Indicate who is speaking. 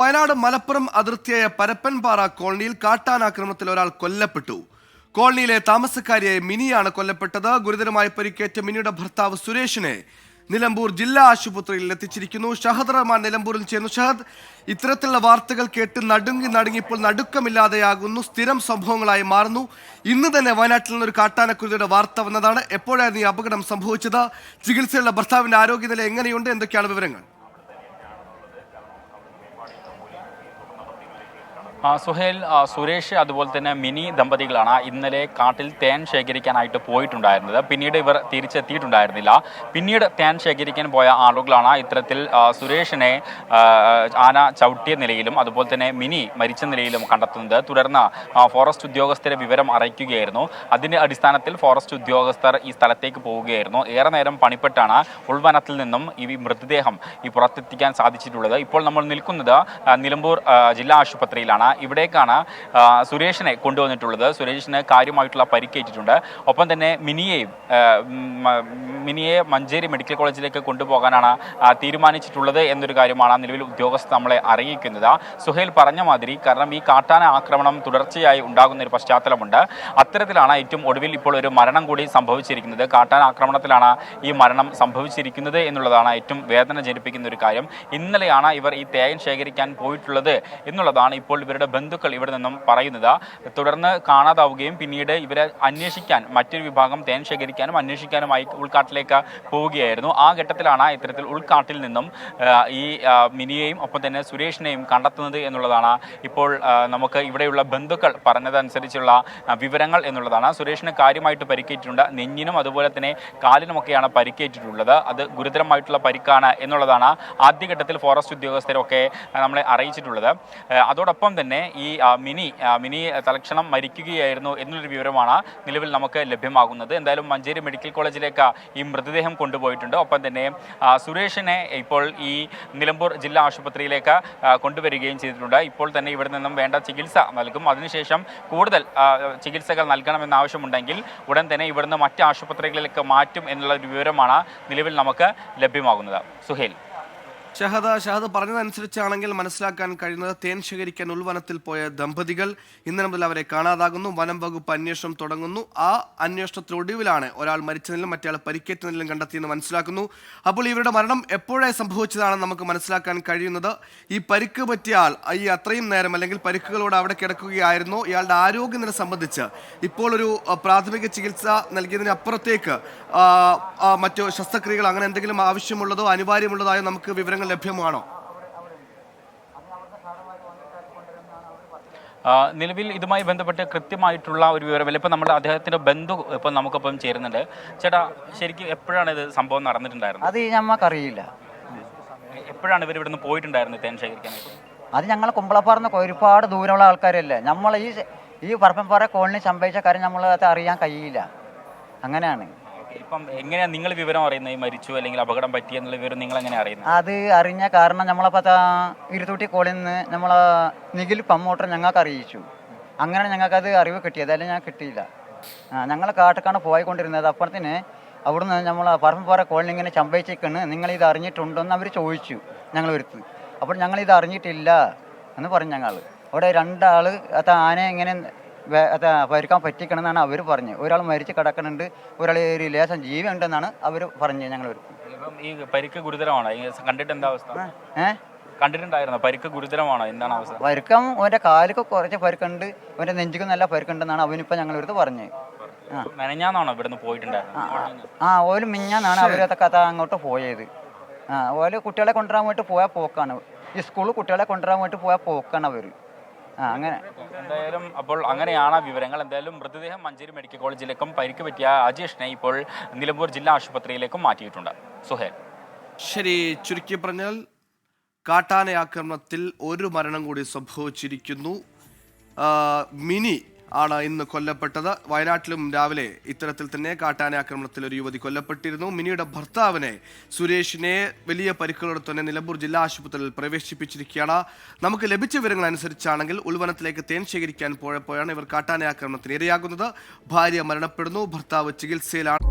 Speaker 1: വയനാട് മലപ്പുറം അതിർത്തിയായ പരപ്പൻപാറ കോളനിയിൽ കാട്ടാനാക്രമണത്തിൽ ഒരാൾ കൊല്ലപ്പെട്ടു. കോളനിയിലെ താമസക്കാരിയായ മിനിയാണ് കൊല്ലപ്പെട്ടത്. ഗുരുതരമായി പരിക്കേറ്റ മിനിയുടെ ഭർത്താവ് സുരേഷിനെ നിലമ്പൂർ ജില്ലാ ആശുപത്രിയിൽ എത്തിച്ചിരിക്കുന്നു. ഷഹദ് റഹ്മാൻ നിലമ്പൂരിൽ ചേർന്നു. ഷഹദ്, ഇത്തരത്തിലുള്ള വാർത്തകൾ കേട്ട് നടുങ്ങി ഇപ്പോൾ നടുക്കമില്ലാതെയാകുന്നു, സ്ഥിരം സംഭവങ്ങളായി മാറുന്നു. ഇന്ന് തന്നെ വയനാട്ടിൽ നിന്നൊരു കാട്ടാനക്കുരുതിയുടെ വാർത്ത വന്നതാണ്. എപ്പോഴായിരുന്നു ഈ അപകടം സംഭവിച്ചത്? ചികിത്സയുള്ള ഭർത്താവിന്റെ ആരോഗ്യനില എങ്ങനെയുണ്ട്? എന്തൊക്കെയാണ് വിവരങ്ങൾ?
Speaker 2: സുഹേൽ, സുരേഷ് അതുപോലെ തന്നെ മിനി ദമ്പതികളാണ് ഇന്നലെ കാട്ടിൽ തേൻ ശേഖരിക്കാനായിട്ട് പോയിട്ടുണ്ടായിരുന്നത്. പിന്നീട് ഇവർ തിരിച്ചെത്തിയിട്ടുണ്ടായിരുന്നില്ല. പിന്നീട് തേൻ ശേഖരിക്കാൻ പോയ ആളുകളാണ് ഇത്തരത്തിൽ സുരേഷിനെ ആന ചവിട്ടിയ നിലയിലും അതുപോലെ തന്നെ മിനി മരിച്ച നിലയിലും കണ്ടെത്തുന്നത്. തുടർന്ന് ഫോറസ്റ്റ് ഉദ്യോഗസ്ഥരെ വിവരം അറിയിക്കുകയായിരുന്നു. അതിൻ്റെ അടിസ്ഥാനത്തിൽ ഫോറസ്റ്റ് ഉദ്യോഗസ്ഥർ ഈ സ്ഥലത്തേക്ക് പോവുകയായിരുന്നു. ഏറെ നേരം പണിപ്പെട്ടാണ് ഉൾവനത്തിൽ നിന്നും ഈ മൃതദേഹം പുറത്തെത്തിക്കാൻ സാധിച്ചിട്ടുള്ളത്. ഇപ്പോൾ നമ്മൾ നിൽക്കുന്നത് നിലമ്പൂർ ജില്ലാ ആശുപത്രിയിലാണ്. ഇവിടേക്കാണ് സുരേഷിനെ കൊണ്ടുവന്നിട്ടുള്ളത്. സുരേഷിന് കാര്യമായിട്ടുള്ള പരിക്കേറ്റിട്ടുണ്ട്. ഒപ്പം തന്നെ മിനിയെ മഞ്ചേരി മെഡിക്കൽ കോളേജിലേക്ക് കൊണ്ടുപോകാനാണ് തീരുമാനിച്ചിട്ടുള്ളത് എന്നൊരു കാര്യമാണ് നിലവിൽ ഉദ്യോഗസ്ഥർ നമ്മളെ അറിയിക്കുന്നത്. സുഹേൽ പറഞ്ഞ മാതിരി, കാരണം ഈ കാട്ടാന ആക്രമണം തുടർച്ചയായി ഉണ്ടാകുന്ന ഒരു പശ്ചാത്തലമുണ്ട്. അത്തരത്തിലാണ് ഏറ്റവും ഒടുവിൽ ഇപ്പോൾ ഒരു മരണം കൂടി സംഭവിച്ചിരിക്കുന്നത്. കാട്ടാന ആക്രമണത്തിലാണ് ഈ മരണം സംഭവിച്ചിരിക്കുന്നത് എന്നുള്ളതാണ് ഏറ്റവും വേദന ജനിപ്പിക്കുന്ന ഒരു കാര്യം. ഇന്നലെയാണ് ഇവർ ഈ തേൻ ശേഖരിക്കാൻ പോയിട്ടുള്ളത് എന്നുള്ളതാണ് ഇപ്പോൾ ഇവരുടെ ബന്ധുക്കൾ ഇവിടെ നിന്നും പറയുന്നത്. തുടർന്ന് കാണാതാവുകയും പിന്നീട് ഇവരെ അന്വേഷിക്കാൻ മറ്റൊരു വിഭാഗം തേൻ ശേഖരിക്കാനും അന്വേഷിക്കാനുമായി ഉൾക്കാട്ടിലേക്ക് പോവുകയായിരുന്നു. ആ ഘട്ടത്തിലാണ് ഇത്തരത്തിൽ ഉൾക്കാട്ടിൽ നിന്നും ഈ മിനിയെയും ഒപ്പം തന്നെ സുരേഷിനെയും കണ്ടെത്തുന്നത് എന്നുള്ളതാണ് ഇപ്പോൾ നമുക്ക് ഇവിടെയുള്ള ബന്ധുക്കൾ പറഞ്ഞതനുസരിച്ചുള്ള വിവരങ്ങൾ എന്നുള്ളതാണ്. സുരേഷിന് കാര്യമായിട്ട് പരിക്കേറ്റിട്ടുണ്ട്. നെഞ്ഞിനും അതുപോലെ തന്നെ കാലിനുമൊക്കെയാണ് പരിക്കേറ്റിട്ടുള്ളത്. അത് ഗുരുതരമായിട്ടുള്ള പരിക്കാണ് എന്നുള്ളതാണ് ആദ്യഘട്ടത്തിൽ ഫോറസ്റ്റ് ഉദ്യോഗസ്ഥരൊക്കെ നമ്മളെ അറിയിച്ചിട്ടുള്ളത്. അതോടൊപ്പം തന്നെ ഈ മിനി തലക്ഷണം മരിക്കുകയായിരുന്നു എന്നൊരു വിവരമാണ് നിലവിൽ നമുക്ക് ലഭ്യമാകുന്നത്. എന്തായാലും മഞ്ചേരി മെഡിക്കൽ കോളേജിലേക്ക് ഈ മൃതദേഹം കൊണ്ടുപോയിട്ടുണ്ട്. ഒപ്പം തന്നെ സുരേഷിനെ ഇപ്പോൾ ഈ നിലമ്പൂർ ജില്ലാ ആശുപത്രിയിലേക്ക് കൊണ്ടുവരികയും ചെയ്തിട്ടുണ്ട്. ഇപ്പോൾ തന്നെ ഇവിടെ നിന്നും വേണ്ട ചികിത്സ നൽകും. അതിനുശേഷം കൂടുതൽ ചികിത്സകൾ നൽകണമെന്ന ആവശ്യമുണ്ടെങ്കിൽ ഉടൻ തന്നെ ഇവിടുന്ന് മറ്റ് ആശുപത്രികളിലേക്ക് മാറ്റും എന്നുള്ള ഒരു വിവരമാണ് നിലവിൽ നമുക്ക് ലഭ്യമാകുന്നത്. സുഹേൽ,
Speaker 1: ഷഹദ് പറഞ്ഞതനുസരിച്ചാണെങ്കിൽ മനസ്സിലാക്കാൻ കഴിയുന്നത്, തേൻ ശേഖരിക്കാൻ ഉൾവനത്തിൽ പോയ ദമ്പതികൾ ഇന്നലെ മുതൽ അവരെ കാണാതാകുന്നു. വനം വകുപ്പ് അന്വേഷണം തുടങ്ങുന്നു. ആ അന്വേഷണത്തിനൊടുവിലാണ് ഒരാൾ മരിച്ച നിലയിലും മറ്റേ പരിക്കേറ്റ നിലയിലും കണ്ടെത്തിയെന്ന് മനസ്സിലാക്കുന്നു. അപ്പോൾ ഇവരുടെ മരണം എപ്പോഴായി സംഭവിച്ചതാണെന്ന് നമുക്ക് മനസ്സിലാക്കാൻ കഴിയുന്നത്. ഈ പരിക്ക് പറ്റിയ ആൾ ഈ അത്രയും നേരം അല്ലെങ്കിൽ പരിക്കുകളോട് അവിടെ കിടക്കുകയായിരുന്നു. ഇയാളുടെ ആരോഗ്യനില സംബന്ധിച്ച് ഇപ്പോൾ ഒരു പ്രാഥമിക ചികിത്സ നൽകിയതിന് അപ്പുറത്തേക്ക് മറ്റു ശസ്ത്രക്രിയകൾ അങ്ങനെ എന്തെങ്കിലും ആവശ്യമുള്ളതോ അനിവാര്യമുള്ളതായോ നമുക്ക് വിവരങ്ങൾ ലഭ്യമാണോ?
Speaker 2: നിലവിൽ ഇതുമായി ബന്ധപ്പെട്ട് കൃത്യമായിട്ടുള്ള ഒരു വിവരമില്ല. ഇപ്പം നമ്മുടെ അദ്ദേഹത്തിൻ്റെ ബന്ധു ഇപ്പം നമുക്കിപ്പം ചേരുന്നുണ്ട്. ചേട്ടാ, ശരിക്കും എപ്പോഴാണ് ഇത് സംഭവം നടന്നിട്ടുണ്ടായിരുന്നത്?
Speaker 3: അത് ഞമ്മക്കറിയില്ല.
Speaker 2: എപ്പോഴാണ് ഇവർ ഇവിടുന്ന് പോയിട്ടുണ്ടായിരുന്നത് തേൻ ശേഖരിക്കാനായിട്ട്?
Speaker 3: അത് ഞങ്ങൾ കുമ്പളപ്പാറന്ന് ഒരുപാട് ദൂരമുള്ള ആൾക്കാരല്ലേ. നമ്മൾ ഈ പരപ്പൻപാറ കോളനി സംഭവിച്ച കാര്യം നമ്മൾ അത് അറിയാൻ കഴിയില്ല. അങ്ങനെയാണ്.
Speaker 2: ഇപ്പം എങ്ങനെയാണ് നിങ്ങൾ വിവരം അറിയുന്നത്? ഈ മരിച്ചു അല്ലെങ്കിൽ അപകടം പറ്റി എന്നുള്ള വിവരം നിങ്ങൾ എങ്ങനെ അറിയുന്നത്?
Speaker 3: അത് അറിഞ്ഞ കാരണം നമ്മളപ്പോൾ ഇരുത്തൂട്ടി കോളിൽ നിന്ന് നമ്മളെ നിഖിൽ പ്രമോട്ടർ ഞങ്ങൾക്ക് അറിയിച്ചു. അങ്ങനെ ഞങ്ങൾക്കത് അറിവ് കിട്ടിയത്, അല്ലെങ്കിൽ ഞാൻ കിട്ടിയില്ല. ഞങ്ങൾ കാട്ടിക്കാണ് പോയിക്കൊണ്ടിരുന്നത്. അപ്പുറത്തിന് അവിടുന്ന് നമ്മൾ പരപ്പൻപാറ കോളനി ഇങ്ങനെ സംഭവിച്ചേക്കാണ്, നിങ്ങളിത് അറിഞ്ഞിട്ടുണ്ടോയെന്ന് അവർ ചോദിച്ചു ഞങ്ങൾ വരുത്ത്. അപ്പോൾ ഞങ്ങളിത് അറിഞ്ഞിട്ടില്ല എന്ന് പറഞ്ഞു. ഞങ്ങൾ അവിടെ രണ്ടാൾ ആനയെ ഇങ്ങനെ പരിക്കാൻ പറ്റിക്കണമെന്നാണ് അവർ പറഞ്ഞത്. ഒരാൾ മരിച്ച് കിടക്കുന്നുണ്ട്, ഒരാൾ ഒരു ലേശം ജീവൻ ഉണ്ടെന്നാണ് അവർ പറഞ്ഞത്. ഞങ്ങൾ
Speaker 2: ഈ പരിക്ക് ഗുരുതരമാണോ? കണ്ടിട്ട് എന്താ അവസ്ഥ? കണ്ടിട്ടുണ്ടായിരുന്നോ? പരിക്ക് ഗുരുതരമാണോ? എന്താണ് അവസ്ഥ?
Speaker 3: പരുക്കം അവൻ്റെ കാലിക്ക് കുറച്ച് പരുക്കുണ്ട്, അവൻ്റെ നെഞ്ചിക്ക് നല്ല പരുക്കുണ്ടെന്നാണ് അവനിപ്പോൾ ഞങ്ങളൊരു പറഞ്ഞത്.
Speaker 2: മെനഞ്ഞാന്നാണോ ഇവിടുന്ന് പോയിട്ടുണ്ടായിരുന്നത്?
Speaker 3: ഓല് മിഞ്ഞാന്നാണ് അവരതൊക്കെ അങ്ങോട്ട് പോയത്. ഓല് കുട്ടികളെ കൊണ്ടുവരാൻ വേണ്ടി പോയ പോക്കാണ്. ഈ സ്കൂളിൽ കുട്ടികളെ കൊണ്ടുവരാൻ വേണ്ടി പോയ പോക്കാണ് അവർ. അങ്ങനെ
Speaker 2: എന്തായാലും അപ്പോൾ അങ്ങനെയാണ് വിവരങ്ങൾ. എന്തായാലും മൃതദേഹം മഞ്ചേരി മെഡിക്കൽ കോളേജിലേക്കും പരിക്ക് പറ്റിയ അജേഷിനെ ഇപ്പോൾ നിലമ്പൂർ ജില്ലാ ആശുപത്രിയിലേക്കും മാറ്റിയിട്ടുണ്ട്. സുഹേൽ,
Speaker 1: ശരി. ചുരുക്കി പറഞ്ഞാൽ കാട്ടാന ആക്രമണത്തിൽ ഒരു മരണം കൂടി സംഭവിച്ചിരിക്കുന്നു. മിനി ആണ് ഇന്ന് കൊല്ലപ്പെട്ടത്. വയനാട്ടിലും രാവിലെ ഇത്തരത്തിൽ തന്നെ കാട്ടാന ആക്രമണത്തിൽ ഒരു യുവതി കൊല്ലപ്പെട്ടിരുന്നു. മിനിയുടെ ഭർത്താവിനെ സുരേഷിനെ വലിയ പരിക്കുകളോടെ തന്നെ നിലമ്പൂർ ജില്ലാ ആശുപത്രിയിൽ പ്രവേശിപ്പിച്ചിരിക്കുകയാണ്. നമുക്ക് ലഭിച്ച വിവരങ്ങൾ അനുസരിച്ചാണെങ്കിൽ ഉൾവനത്തിലേക്ക് തേൻ ശേഖരിക്കാൻ പോയപ്പോഴാണ് ഇവർ കാട്ടാന ആക്രമണത്തിന് ഇരയാകുന്നത്. ഭാര്യ മരണപ്പെടുന്നു, ഭർത്താവ് ചികിത്സയിലാണ്.